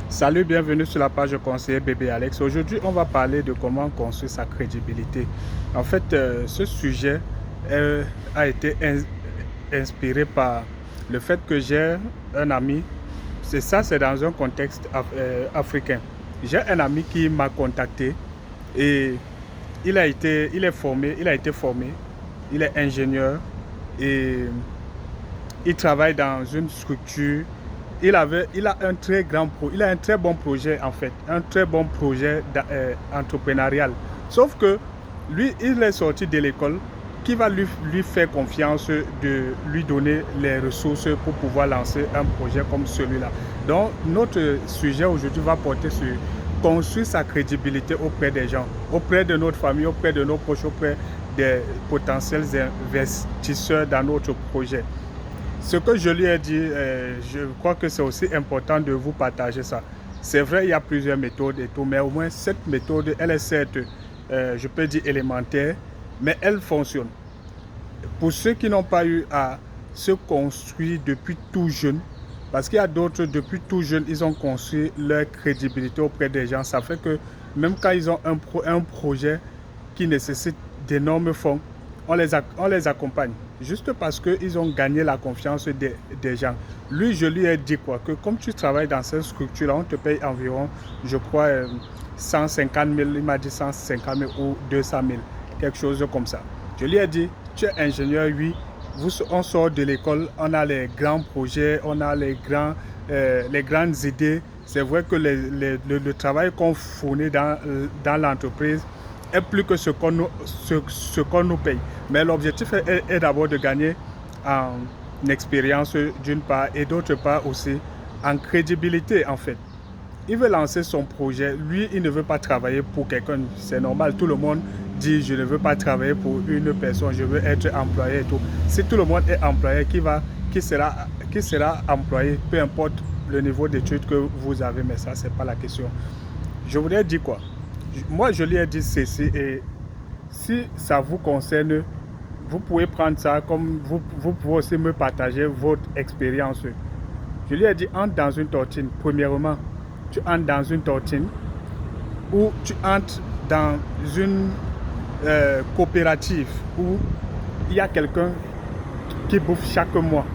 Salut, bienvenue sur la page conseiller Bébé Alex. Aujourd'hui, on va parler de comment construire sa crédibilité. En fait, ce sujet a été inspiré par le fait que j'ai un ami, c'est dans un contexte africain. J'ai un ami qui m'a contacté et il a été formé, il est ingénieur et il travaille dans une structure. Il a un très bon projet en fait, un très bon projet entrepreneurial. Sauf que lui, il est sorti de l'école, qui va lui faire confiance de lui donner les ressources pour pouvoir lancer un projet comme celui-là. Donc, notre sujet aujourd'hui va porter sur construire sa crédibilité auprès des gens, auprès de notre famille, auprès de nos proches, auprès des potentiels investisseurs dans notre projet. Ce que je lui ai dit, je crois que c'est aussi important de vous partager ça. C'est vrai, il y a plusieurs méthodes et tout, mais au moins cette méthode, elle est certes, je peux dire élémentaire, mais elle fonctionne. Pour ceux qui n'ont pas eu à se construire depuis tout jeune, parce qu'il y a d'autres, depuis tout jeune, ils ont construit leur crédibilité auprès des gens. Ça fait que même quand ils ont un projet qui nécessite d'énormes fonds, on les accompagne. Juste parce qu'ils ont gagné la confiance des gens. Lui, je lui ai dit quoi, que comme tu travailles dans cette structure-là, on te paye environ, je crois, 150 000, il m'a dit 150 000 ou 200 000, quelque chose comme ça. Je lui ai dit, tu es ingénieur, oui, on sort de l'école, on a les grands projets, on a les grandes idées. C'est vrai que le travail qu'on fournit dans l'entreprise est plus que ce qu'on nous paye. Mais l'objectif est d'abord de gagner en expérience d'une part et d'autre part aussi en crédibilité en fait. Il veut lancer son projet. Lui, il ne veut pas travailler pour quelqu'un. C'est normal. Tout le monde dit je ne veux pas travailler pour une personne. Je veux être employé et tout. Si tout le monde est employé, qui sera employé, peu importe le niveau d'études que vous avez. Mais ça, c'est pas la question. Je voudrais dire quoi? Moi, je lui ai dit ceci et si ça vous concerne, vous pouvez prendre ça comme vous pouvez aussi me partager votre expérience. Je lui ai dit, entre dans une tontine. Premièrement, tu entres dans une tontine ou tu entres dans une coopérative où il y a quelqu'un qui bouffe chaque mois.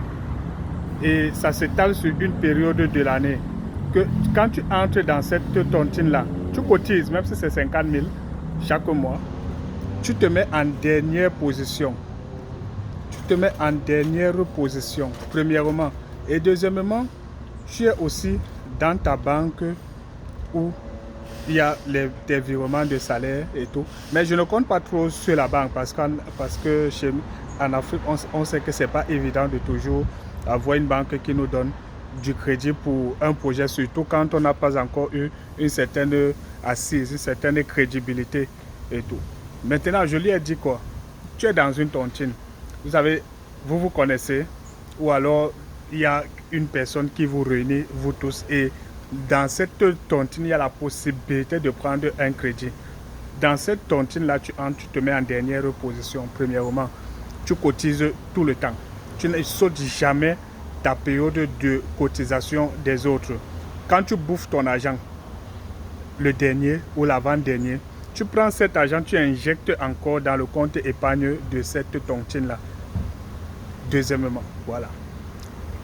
Et ça s'étale sur une période de l'année. Que quand tu entres dans cette tontine-là, tu cotises, même si c'est 50 000 chaque mois, tu te mets en dernière position. Tu te mets en dernière position, premièrement. Et deuxièmement, tu es aussi dans ta banque où il y a des virements de salaire et tout. Mais je ne compte pas trop sur la banque parce que en Afrique, on sait que ce n'est pas évident de toujours avoir une banque qui nous donne du crédit pour un projet, surtout quand on n'a pas encore eu une certaine assise, une certaine crédibilité et tout. Maintenant, je lui ai dit quoi? Tu es dans une tontine. Vous savez, vous connaissez, ou alors il y a une personne qui vous réunit, vous tous, et dans cette tontine, il y a la possibilité de prendre un crédit. Dans cette tontine-là, tu entres, tu te mets en dernière position. Premièrement, tu cotises tout le temps. Tu ne sautes jamais ta période de cotisation des autres. Quand tu bouffes ton argent, le dernier ou l'avant-dernier, tu prends cet argent, tu injectes encore dans le compte épargne de cette tontine-là. Deuxièmement, voilà.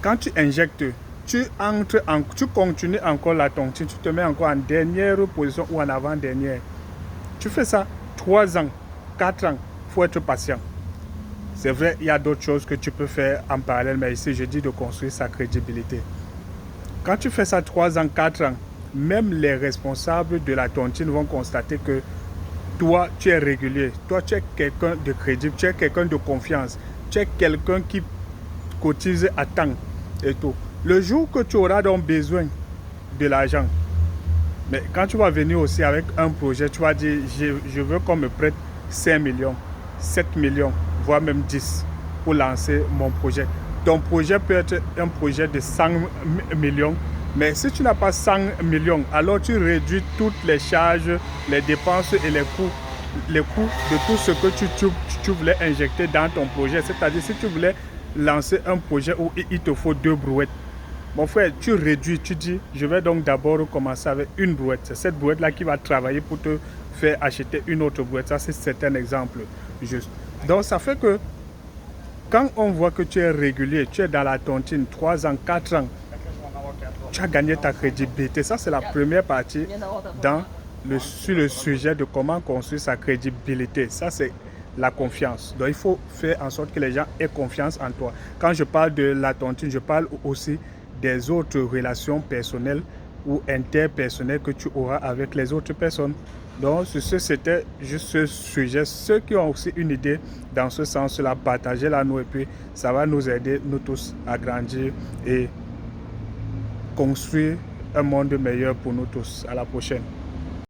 Quand tu injectes, tu continues encore la tontine, tu te mets encore en dernière position ou en avant-dernière. Tu fais ça 3 ans, 4 ans, il faut être patient. C'est vrai, il y a d'autres choses que tu peux faire en parallèle, mais ici, je dis de construire sa crédibilité. Quand tu fais ça 3 ans, 4 ans, même les responsables de la tontine vont constater que toi, tu es régulier. Toi, tu es quelqu'un de crédible, tu es quelqu'un de confiance. Tu es quelqu'un qui cotise à temps et tout. Le jour que tu auras donc besoin de l'argent, mais quand tu vas venir aussi avec un projet, tu vas dire, je veux qu'on me prête 5 millions, 7 millions, voire même 10 pour lancer mon projet. Ton projet peut être un projet de 100 millions, mais si tu n'as pas 100 millions, alors tu réduis toutes les charges, les dépenses et les coûts de tout ce que tu voulais injecter dans ton projet. C'est-à-dire si tu voulais lancer un projet où il te faut 2 brouettes, Mon frère, tu réduis, tu dis, je vais donc d'abord commencer avec une brouette. C'est cette brouette-là qui va travailler pour te faire acheter une autre brouette. Ça, c'est un exemple juste. Donc, ça fait que quand on voit que tu es régulier, tu es dans la tontine 3 ans, 4 ans, tu as gagné ta crédibilité. Ça, c'est la première partie sur le sujet de comment construire sa crédibilité. Ça, c'est la confiance. Donc, il faut faire en sorte que les gens aient confiance en toi. Quand je parle de la tontine, je parle aussi des autres relations personnelles ou interpersonnelles que tu auras avec les autres personnes. Donc, c'était juste ce sujet. Ceux qui ont aussi une idée dans ce sens-là, partagez-la nous et puis ça va nous aider, nous tous, à grandir et construire un monde meilleur pour nous tous. À la prochaine.